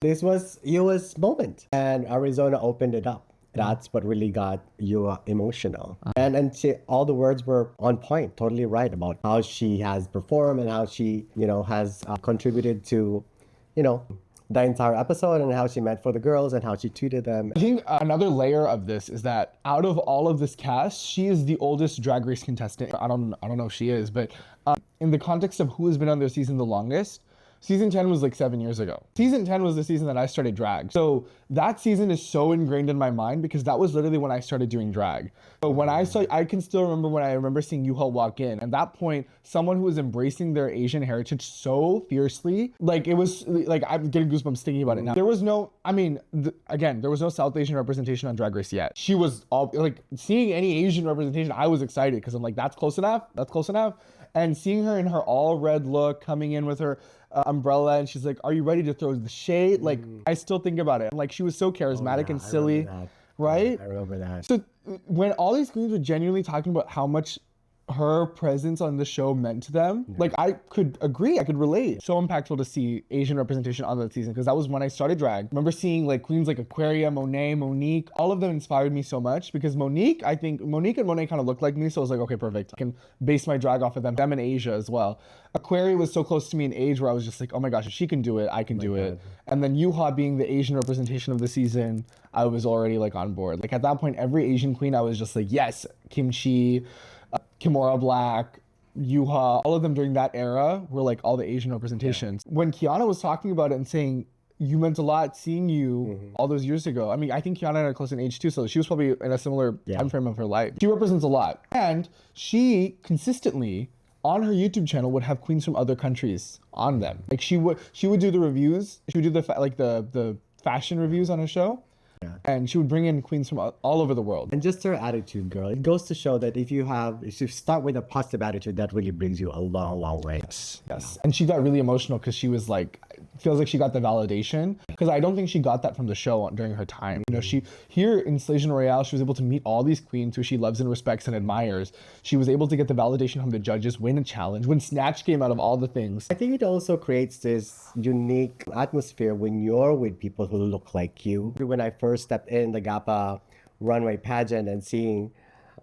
This was Yua's moment, and Arizona opened it up. That's what really got Yua emotional. And all the words were on point, totally right about how she has performed and how she, has contributed to, you know, the entire episode and how she meant for the girls and how she treated them. I think another layer of this is that out of all of this cast, she is the oldest Drag Race contestant. I don't know if she is, but in the context of who has been on their season the longest, season 10 was like 7 years ago. Season 10 was the season that I started drag. So that season is so ingrained in my mind because that was literally when I started doing drag. So when I can still remember when I remember seeing Yuhua walk in. At that point, someone who was embracing their Asian heritage so fiercely, like it was like I'm getting goosebumps thinking about it now. There was no, again, there was no South Asian representation on Drag Race yet. She was all like seeing any Asian representation, I was excited because I'm like, that's close enough. That's close enough. And seeing her in her all red look coming in with her umbrella and she's like, are you ready to throw the shade? Like, I still think about it. Like, she was so charismatic and silly, right? I remember that. So when all these queens were genuinely talking about how much her presence on the show meant to them, like I could agree, I could relate. So impactful to see Asian representation on that season because that was when I started drag. Remember seeing like queens like Aquaria, Monet, Monique, all of them inspired me so much because I think Monique and Monet kind of looked like me, so I was like, okay, perfect. I can base my drag off of them. Them in Asia as well. Aquaria was so close to me in age where I was just like, oh my gosh, if she can do it, I can do it. And then Yuhua being the Asian representation of the season, I was already like on board. Like at that point, every Asian queen, I was just like, yes, Kimchi, Kimura Black, Yuha, all of them during that era were like all the Asian representations. When Kiana was talking about it and saying, you meant a lot seeing you all those years ago. I mean, I think Kiana and I are close in age too, so she was probably in a similar time frame of her life. She represents a lot. And she consistently, on her YouTube channel, would have queens from other countries on them. Like she would do the reviews, she would do the fashion reviews on her show. Yeah. And she would bring in queens from all over the world. And just her attitude, girl. It goes to show that if you start with a positive attitude, that really brings you a long, long way. Yes. And she got really emotional because she was like, feels like she got the validation. Because I don't think she got that from the show during her time. You know, she here in Slasion Royale, she was able to meet all these queens who she loves and respects and admires. She was able to get the validation from the judges, win a challenge, win Snatch Game out of all the things. I think it also creates this unique atmosphere when you're with people who look like you. When I first stepped in the GAPA runway pageant and seeing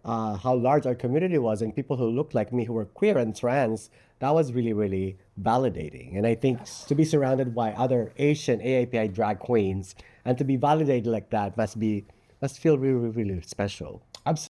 how large our community was and people who looked like me who were queer and trans, that was really, really validating. And I think to be surrounded by other Asian AAPI drag queens and to be validated like that must feel really, really special. Absolutely.